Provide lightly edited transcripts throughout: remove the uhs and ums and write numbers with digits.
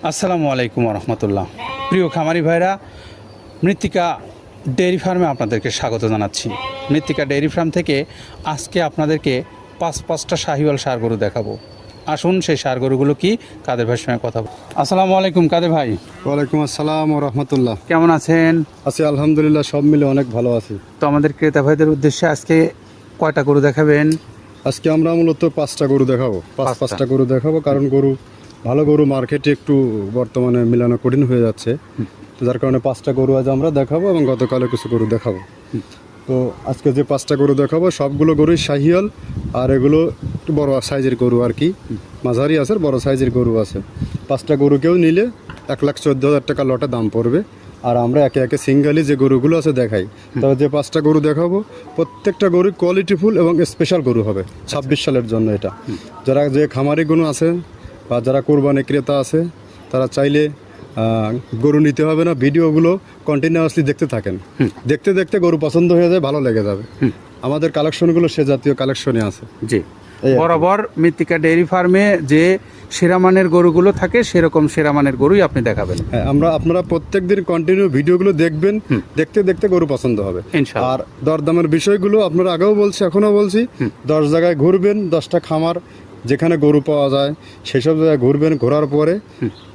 আসসালামু আলাইকুম রহমতুল্লাহ। প্রিয় খামারি ভাইরা, মৃত্তিকা ডেয়ারি ফার্মে আপনাদেরকে স্বাগত জানাচ্ছি। মৃত্তিকা ডেয়ারি ফার্ম থেকে আজকে আপনাদেরকে পাঁচটা শাহিওয়াল ষাঁড় গরু দেখাবো। আসুন সেই ষাঁড় গরুগুলো কি কাদের ভাইয়ের সঙ্গে কথা বলবো। আসসালামু আলাইকুম কাদের ভাই। ওয়ালাইকুম আসসালাম ও রহমতুল্লাহ। কেমন আছেন? আছি আলহামদুলিল্লাহ, সব মিলে অনেক ভালো আছি। তো আমাদের ক্রেতা ভাইদের উদ্দেশ্যে আজকে কয়টা গরু দেখাবেন? আজকে আমরা মূলত 5টা গরু দেখাবো। পাঁচটা। পাঁচটা গরু দেখাবো, কারণ ভালো গরু মার্কেটে একটু বর্তমানে মিলানো কঠিন হয়ে যাচ্ছে। তো যার কারণে 5টা গরু আজ আমরা দেখাবো এবং গতকালে কিছু গরু দেখাবো। তো আজকে যে 5টা গরু দেখাবো সবগুলো গরুই শাহিয়াল, আর এগুলো একটু বড় সাইজের গরু আর কি, মাঝারি আছে, বড় সাইজের গরু আছে। 5টা গরু কেউ নিলে 1,14,000 টাকা লটে দাম পড়বে। আর আমরা একে একে সিঙ্গেলি যে গরুগুলো আছে দেখাই। তবে যে 5টা গরু দেখাবো প্রত্যেকটা গরু কোয়ালিটিফুল এবং স্পেশাল গরু হবে 26 সালের জন্য। এটা যারা যে খামারি গরু আছে বা যারা কোরবানি ক্রেতা আছে তারা চাইলে গরু নিতে হবে না, ভিডিওগুলো কন্টিনিউয়াসলি দেখতে থাকেন। দেখতে দেখতে গরু পছন্দ হয়ে যায়, ভালো লেগে যাবে। আমাদের কালেকশনগুলো সে জাতীয় কালেকশনে আছে। জি, বরাবর মৃত্তিকা ডেয়ারি ফার্মে যে সেরামানের গরুগুলো থাকে সেরকম সেরামানের গরুই আপনি দেখাবেন। হ্যাঁ, আপনারা প্রত্যেক দিন কন্টিনিউ ভিডিওগুলো দেখবেন, দেখতে দেখতে গরু পছন্দ হবে। ইনশাআল্লাহ। আর দরদামের বিষয়গুলো আপনারা আগেও বলছি, এখনো বলছি, 10 জায়গায় ঘুরবেন, 10টা খামার যেখানে গরু পাওয়া যায় সেসব জায়গায় ঘুরবেন। ঘোরার পরে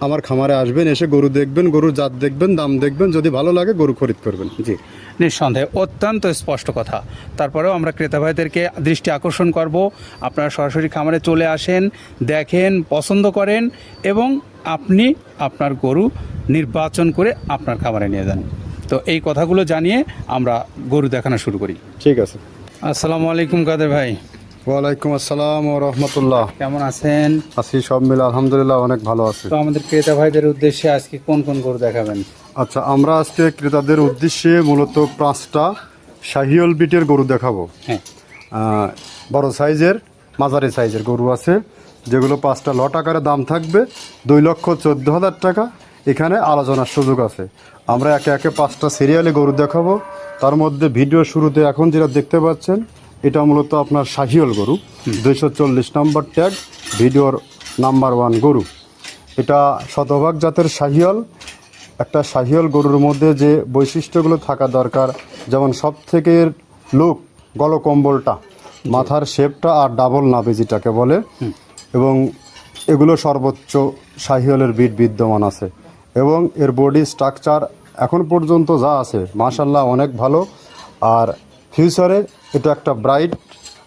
আমার খামারে আসবেন, এসে গরু দেখবেন, গরুর জাত দেখবেন, দাম দেখবেন, যদি ভালো লাগে গরু খরিদ করবেন। জি, নিঃসন্দেহে অত্যন্ত স্পষ্ট কথা। তারপরেও আমরা ক্রেতা ভাইদেরকে দৃষ্টি আকর্ষণ করব, আপনারা সরাসরি খামারে চলে আসেন, দেখেন, পছন্দ করেন এবং আপনি আপনার গরু নির্বাচন করে আপনার খামারে নিয়ে যান। তো এই কথাগুলো জানিয়ে আমরা গরু দেখানো শুরু করি। ঠিক আছে। আসসালামু আলাইকুম কাদের ভাই। ওয়ালাইকুম আসসালাম ও রহমতুল্লাহ। কেমন আছেন? আছি সব মিলে আলহামদুলিল্লাহ, অনেক ভালো আছে। তো আমাদের ক্রেতা ভাইদের উদ্দেশ্যে আজকে কোন কোন গরু দেখাবেন? আচ্ছা, আমরা আজকে ক্রেতাদের উদ্দেশ্যে মূলত 5টা শাহিওয়াল বিটের গরু দেখাবো। হ্যাঁ, বড় সাইজের, মাঝারি সাইজের গরু আছে, যেগুলো 5টা লট আকারে দাম থাকবে 2,14,000 টাকা। এখানে আলোচনার সুযোগ আছে। আমরা একে একে 5টা সিরিয়ালে গরু দেখাবো। তার মধ্যে ভিডিও শুরুতে এখন যেটা দেখতে পাচ্ছেন এটা মূলত আপনার শাহিওয়াল গরু, 240 নম্বর ট্যাগ, ভিডিওর নাম্বার 1 গরু। এটা শতভাগ জাতের শাহিওয়াল। একটা শাহিওয়াল গরুর মধ্যে যে বৈশিষ্ট্যগুলো থাকা দরকার, যেমন সব থেকে লুক, গলকম্বলটা, মাথার শেপটা আর ডাবল নাভি যেটাকে বলে, এবং এগুলো সর্বোচ্চ শাহিওয়ালের বিট বিদ্যমান আছে। এবং এর বডি স্ট্রাকচার এখন পর্যন্ত যা আছে মাশাল্লাহ অনেক ভালো। আর ফিউচারে এটা একটা ব্রাইট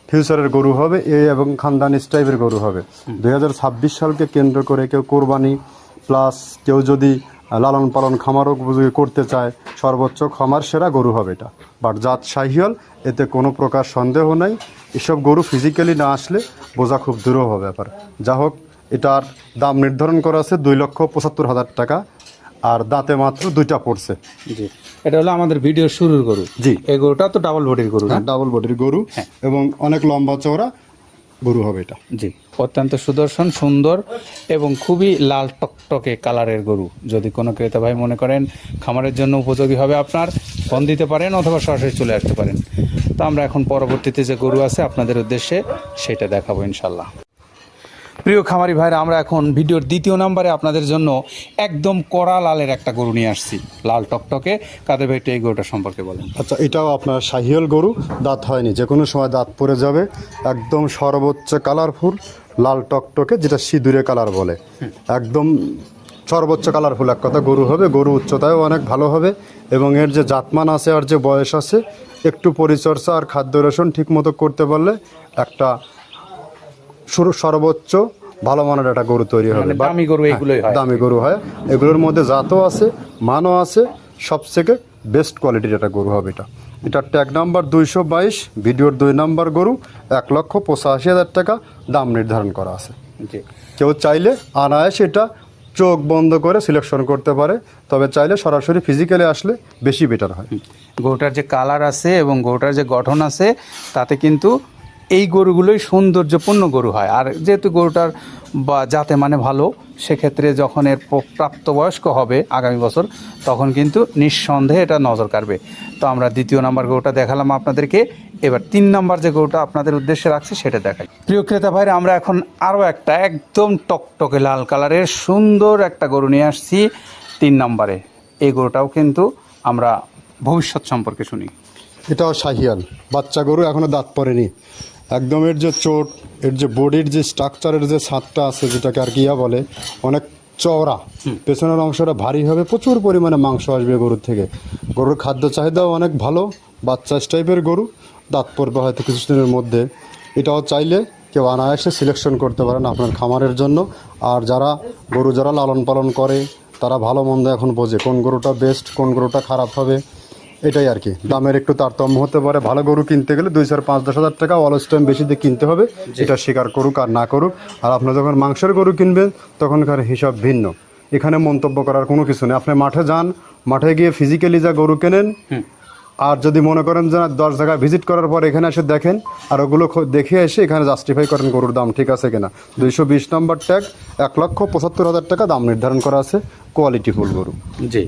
ফিউচারের গরু হবে, এবং খানদানি টাইপের গরু হবে। 2026 সালকে কেন্দ্র করে কেউ কোরবানি প্লাস কেউ যদি লালন পালন খামারও করতে চায়, সর্বোচ্চ খামার সেরা গরু হবে এটা। বাট জাত শাহিওয়াল, এতে কোনো প্রকার সন্দেহ নাই। এসব গরু ফিজিক্যালি না আসলে বোঝা খুব দূরও হবে ব্যাপার। যা হোক, এটার দাম নির্ধারণ করা আছে 2,75,000 টাকা, আর দাঁতে মাত্র 2টা পড়ছে। জি, এটা হলো আমাদের ভিডিও শুরুর গরু। জি, এই গরুটা তো ডাবল বডির গরু। হ্যাঁ, ডাবল বডির গরু এবং অনেক লম্বা চওড়া গরু হবে এটা। জি, অত্যন্ত সুদর্শন, সুন্দর এবং খুবই লাল টকটকে কালারের গরু। যদি কোনো ক্রেতা ভাই মনে করেন খামারের জন্য উপযোগী হবে, আপনার ফোন দিতে পারেন অথবা সরাসরি চলে আসতে পারেন। তো আমরা এখন পরবর্তীতে যে গরু আছে আপনাদের উদ্দেশ্যে সেটা দেখাবো ইনশাল্লাহ। প্রিয় খামারি ভাইরা, আমরা এখন ভিডিওর 2য় নম্বরে আপনাদের জন্য একদম কড়া লালের একটা গরু নিয়ে আসছি, লাল টকটকে। কাদের ভাই একটু এই গরুটা সম্পর্কে বলেন। আচ্ছা, এটাও আপনার শাহিওয়াল গরু, দাঁত হয়নি, যে কোনো সময় দাঁত পড়ে যাবে। একদম সর্বোচ্চ কালারফুল লাল টকটকে, যেটা সিঁদুরে কালার বলে, একদম সর্বোচ্চ কালারফুল এক কথা গরু হবে। গরু উচ্চতায়ও অনেক ভালো হবে এবং এর যে জাতমান আছে আর যে বয়স আছে, একটু পরিচর্যা আর খাদ্য রসুন ঠিক মতো করতে পারলে একটা সর্বোচ্চ ভালো মানের একটা গরু তৈরি হবে। দামি গরু এগুলোই হয়। দামি গরু হয়, এগুলোর মধ্যে জাতও আছে, মানও আছে, সবথেকে বেস্ট কোয়ালিটির একটা গরু হবে এটা। এটার ট্যাগ নাম্বার 222, ভিডিওর 2 নাম্বার গরু, 1,85,000 টাকা দাম নির্ধারণ করা আছে। জি, কেউ চাইলে আনায়াসে এটা চোখ বন্ধ করে সিলেকশন করতে পারে, তবে চাইলে সরাসরি ফিজিক্যালি আসলে বেশি বেটার হয়। গরুটার যে কালার আছে এবং গরুটার যে গঠন আছে তাতে কিন্তু এই গরুগুলোই সৌন্দর্যপূর্ণ গরু হয়। আর যেহেতু গরুটার বা জাতে মানে ভালো, সেক্ষেত্রে যখন এর প্রাপ্তবয়স্ক হবে আগামী বছর, তখন কিন্তু নিঃসন্দেহে এটা নজর কাড়বে। তো আমরা 2য় নাম্বার গরুটা দেখালাম আপনাদেরকে। এবার 3 নাম্বার যে গরুটা আপনাদের উদ্দেশ্যে রাখছি সেটা দেখাই। প্রিয় ক্রেতা ভাইরা, আমরা এখন আরও একটা একদম টকটকে লাল কালারের সুন্দর একটা গরু নিয়ে আসছি 3 নাম্বারে। এই গরুটাও কিন্তু আমরা ভবিষ্যৎ সম্পর্কে শুনি। এটাও শাহিয়াল বাচ্চা গরু, এখনো দাঁত পড়েনি। একদম এর যে চোট, এর যে বডির যে স্ট্রাকচারের যে ছাদটা আছে, যেটাকে আর কিয়া বলে, অনেক চওড়া, পেছনের অংশটা ভারী হবে, প্রচুর পরিমাণে মাংস আসবে গরুর থেকে। গরুর খাদ্য চাহিদাও অনেক ভালো, বাচ্চা টাইপের গরু, দাঁত পড়বে হয়তো কিছুদিনের মধ্যে। এটাও চাইলে কেউ অনায়াসে সিলেকশন করতে পারেন আপনার খামারের জন্য। আর যারা গরু যারা লালন পালন করে তারা ভালো মন্দ এখন বোঝে কোন গরুটা বেস্ট, কোন গরুটা খারাপ হবে। এটাই আর কি, দামের একটু তারতম্য হতে পারে। ভালো গরু কিনতে গেলে 2, 4, 5, 10 হাজার টাকা অলস টাইম বেশি দিয়ে কিনতে হবে, এটা স্বীকার করুক আর না করুক। আর আপনি যখন মাংসের গরু কিনবেন তখনকার হিসাব ভিন্ন। এখানে মন্তব্য করার কোনো কিছু নেই। আপনি মাঠে যান, মাঠে গিয়ে ফিজিক্যালি যা গরু কেনেন, আর যদি মনে করেন যে 10 জায়গায় ভিজিট করার পর এখানে এসে দেখেন আর ওগুলো দেখে এসে এখানে জাস্টিফাই করেন গরুর দাম ঠিক আছে কিনা। 220 নম্বর ট্যাগ, 1,75,000 টাকা দাম নির্ধারণ করা আছে, কোয়ালিটি ফুল গরু। জি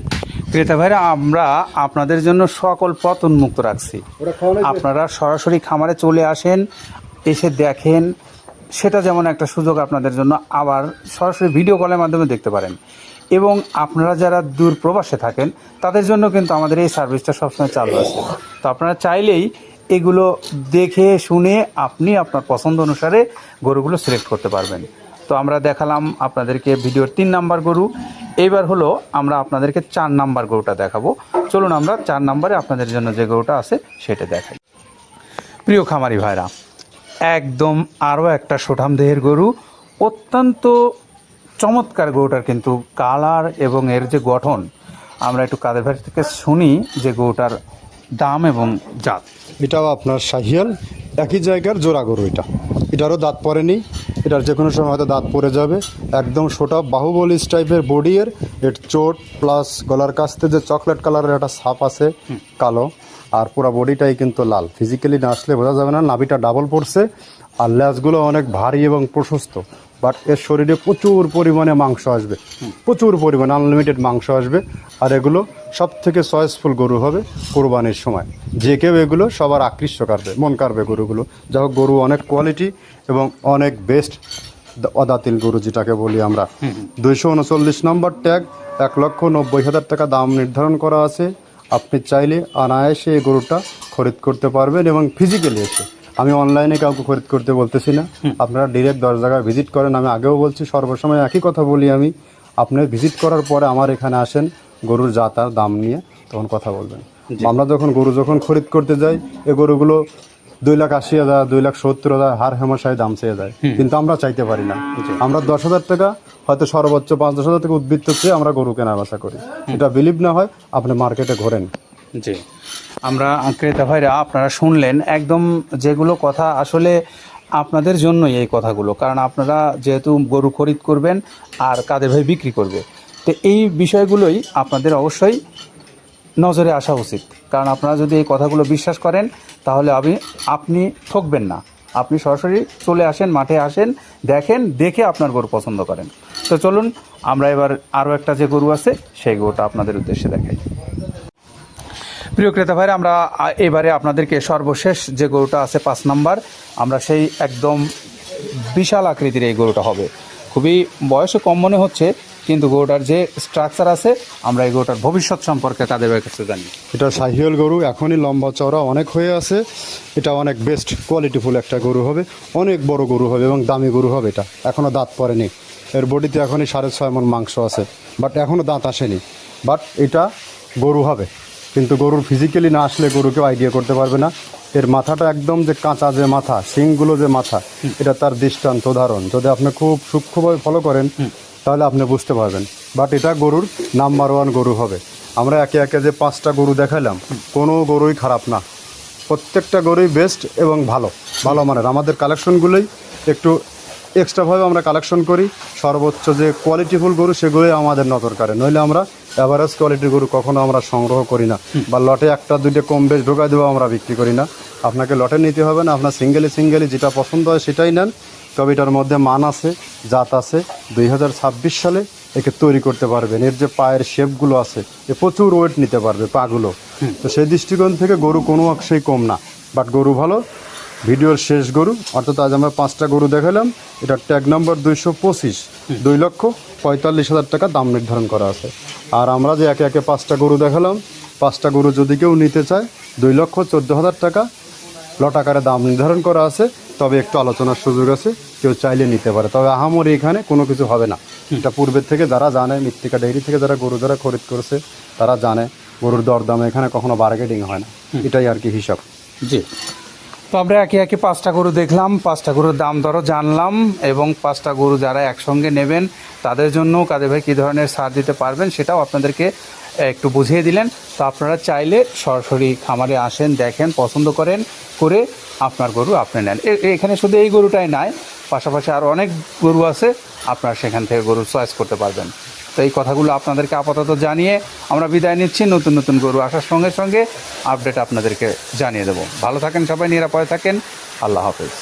ক্রেতা ভাইরা, আমরা আপনাদের জন্য সকল পথ উন্মুক্ত রাখছি। আপনারা সরাসরি খামারে চলে আসেন, এসে দেখেন, সেটা যেমন একটা সুযোগ আপনাদের জন্য। আবার সরাসরি ভিডিও কলের মাধ্যমে দেখতে পারেন। এবং আপনারা যারা দূর প্রবাসে থাকেন তাদের জন্য কিন্তু আমাদের এই সার্ভিসটা সবসময় চালু আছে। তো আপনারা চাইলেই এগুলো দেখে শুনে আপনি আপনার পছন্দ অনুসারে গরুগুলো সিলেক্ট করতে পারবেন। তো আমরা দেখালাম আপনাদেরকে ভিডিওর 3 নাম্বার গরু। এইবার হলো আমরা আপনাদেরকে 4 নাম্বার গরুটা দেখাবো। চলুন আমরা 4 নাম্বারে আপনাদের জন্য যে গরুটা আছে সেটা দেখাই। প্রিয় খামারি ভাইরা, একদম আরও একটা সুঠাম দেহের গরু, অত্যন্ত চমৎকার গরুটার কিন্তু কালার এবং এর যে গঠন। আমরা একটু কাদের ভাই থেকে শুনি যে গরুটার দাম এবং জাত। এটাও আপনার শাহিয়াল, একই জায়গার জোড়া গরু। এটারও দাঁত পড়েনি, এটার যে কোনো সময় হয়তো দাঁত পড়ে যাবে। একদম সোটা বাহুবলী টাইপের বডি এর চোট প্লাস গলার কাছতে যে চকলেট কালারের একটা ছাপ আছে কালো, আর পুরো বডিটাই কিন্তু লাল। ফিজিক্যালি না আসলে বোঝা যাবে না। নাভিটা ডাবল পড়ছে আর লেজগুলো অনেক ভারী এবং প্রশস্ত। বাট এর শরীরে প্রচুর পরিমাণে মাংস আসবে, প্রচুর পরিমাণে আনলিমিটেড মাংস আসবে। আর এগুলো সব থেকে চয়েসফুল গরু হবে কোরবানির সময়। যে কেউ এগুলো সবার আকৃষ্ট করবে, মন কাড়বে গরুগুলো। যা হোক, গরু অনেক কোয়ালিটি এবং অনেক বেস্ট অদাতিল গরু যেটাকে বলি আমরা। 239 নম্বর ট্যাগ, 1,90,000 টাকা দাম নির্ধারণ করা আছে। আপনি চাইলে অনায়াসে এই গরুটা খরিদ করতে পারবেন এবং ফিজিক্যালি এসে। আমি অনলাইনে কাউকে খরিদ করতে বলতেছি না, আপনারা ডিরেক্ট 10 জায়গায় ভিজিট করেন। আমি আগেও বলছি, সর্বসময় একই কথা বলি আমি, আপনি ভিজিট করার পরে আমার এখানে আসেন, গরুর জাত আর দাম নিয়ে তখন কথা বলবেন। আমরা যখন গরু খরিদ করতে যাই, এই গরুগুলো 2,80,000, 2,70,000 হার হেমশায় দাম চেয়ে যায়, কিন্তু আমরা চাইতে পারি না। আমরা 10,000 টাকা, হয়তো সর্বোচ্চ 5-10,000 টাকা উদ্বৃত্ত চেয়ে আমরা গরু কেনার আশা করি। এটা বিলিভ না হয় আপনি মার্কেটে ঘোরেন। জি, আমরা ক্রেতা ভাইরা আপনারা শুনলেন একদম যেগুলো কথা, আসলে আপনাদের জন্যই এই কথাগুলো। কারণ আপনারা যেহেতু গরু খরিদ করবেন আর কাদের ভাই বিক্রি করবে, তো এই বিষয়গুলোই আপনাদের অবশ্যই নজরে আসা উচিত। কারণ আপনারা যদি এই কথাগুলো বিশ্বাস করেন তাহলে আপনি ঠকবেন না। আপনি সরাসরি চলে আসেন, মাঠে আসেন, দেখেন, দেখে আপনার গরু পছন্দ করেন। তো চলুন আমরা এবার আরও একটা যে গরু আছে সেই গরুটা আপনাদের উদ্দেশ্যে দেখাই। প্রিয় ক্রেতা ভাইরা, আমরা এবারে আপনাদেরকে সর্বশেষ যে গরুটা আছে 5 নাম্বার, আমরা সেই একদম বিশাল আকৃতির এই গরুটা হবে। খুবই বয়সে কম মনে হচ্ছে, কিন্তু গরুটার যে স্ট্রাকচার আছে, আমরা এই গরুটার ভবিষ্যৎ সম্পর্কে তাদের কাছে জানি। এটা শাহিওয়াল গরু, এখনই লম্বা চওড়া অনেক হয়ে আছে। এটা অনেক বেস্ট কোয়ালিটিফুল একটা গরু হবে, অনেক বড় গরু হবে এবং দামি গরু হবে। এটা এখনও দাঁত পড়েনি, এর বডিতে এখনই 6.5 মণ মাংস আছে, বাট এখনও দাঁত আসেনি। বাট এটা গরু হবে, কিন্তু গরুর ফিজিক্যালি না আসলে গরু কেউ আইডিয়া করতে পারবে না। এর মাথাটা একদম যে কাঁচা যে মাথা, শিংগুলো যে মাথা, এটা তার দৃষ্টান্ত উদাহরণ। যদি আপনি খুব সূক্ষ্মভাবে ফলো করেন তাহলে আপনি বুঝতে পারবেন। বাট এটা গরুর নাম্বার 1 গরু হবে। আমরা একে একে যে 5টা গরু দেখালাম, কোনো গরুই খারাপ না, প্রত্যেকটা গরুই বেস্ট এবং ভালো মানের। আমাদের কালেকশনগুলোই একটু এক্সট্রাভাবে আমরা কালেকশন করি। সর্বোচ্চ যে কোয়ালিটিফুল গরু সেগুলোই আমাদের নজর কাড়ে, নইলে আমরা অ্যাভারেজ কোয়ালিটির গরু কখনো আমরা সংগ্রহ করি না, বা লটে 1-2 কম বেশ ঢোকায় দেবো আমরা বিক্রি করি না। আপনাকে লটে নিতে হবে না, আপনার সিঙ্গেলি যেটা পছন্দ হয় সেটাই নেন। তবে এটার মধ্যে মান আছে, জাত আছে। 2026 সালে একে তৈরি করতে পারবেন। এর যে পায়ের শেপগুলো আছে, এ প্রচুর ওয়েট নিতে পারবে পাগুলো। তো সেই দৃষ্টিকোণ থেকে গরু কোনো অংশেই কম না, বাট গরু ভালো। ভিডিওর শেষ গরু অর্থাৎ আজ আমরা 5টা গরু দেখালাম। এটা ট্যাগ নাম্বার 225, 2,45,000 টাকা দাম নির্ধারণ করা আছে। আর আমরা যে একে একে 5টা গরু দেখালাম, 5টা গরু যদি কেউ নিতে চায় 2,14,000 টাকা লট আকারে দাম নির্ধারণ করা আছে। তবে একটু আলোচনার সুযোগ আছে, কেউ চাইলে নিতে পারে। তবে আহামরি এখানে কোনো কিছু হবে না। এটা পূর্বের থেকে যারা জানে, মৃত্তিকা ডেইরি থেকে যারা গরু যারা খরিদ করেছে তারা জানে গরুর দরদামে এখানে কখনো বার্গেটিং হয় না। এটাই আর কি হিসাব। জি, তো আমরা একে একে 5টা গরু দেখলাম, 5টা গরুর দাম দরও জানলাম, এবং 5টা গরু যারা একসঙ্গে নেবেন তাদের জন্য কাদের ভাই কী ধরনের ছাড় দিতে পারবেন সেটাও আপনাদেরকে একটু বুঝিয়ে দিলেন। তো আপনারা চাইলে সরাসরি খামারে আসেন, দেখেন, পছন্দ করেন, করে আপনার গরু আপনি নেন। এখানে শুধু এই গরুটাই নয়, পাশাপাশি আরও অনেক গরু আছে, আপনারা সেখান থেকে গরু চয়েস করতে পারবেন। তো এই কথাগুলো আপনাদেরকে আপাতত জানিয়ে আমরা বিদায় নিচ্ছি। নতুন নতুন গরু আসার সঙ্গে সঙ্গে আপডেট আপনাদেরকে জানিয়ে দেবো। ভালো থাকেন সবাই, নিরাপদে থাকেন। আল্লাহ হাফেজ।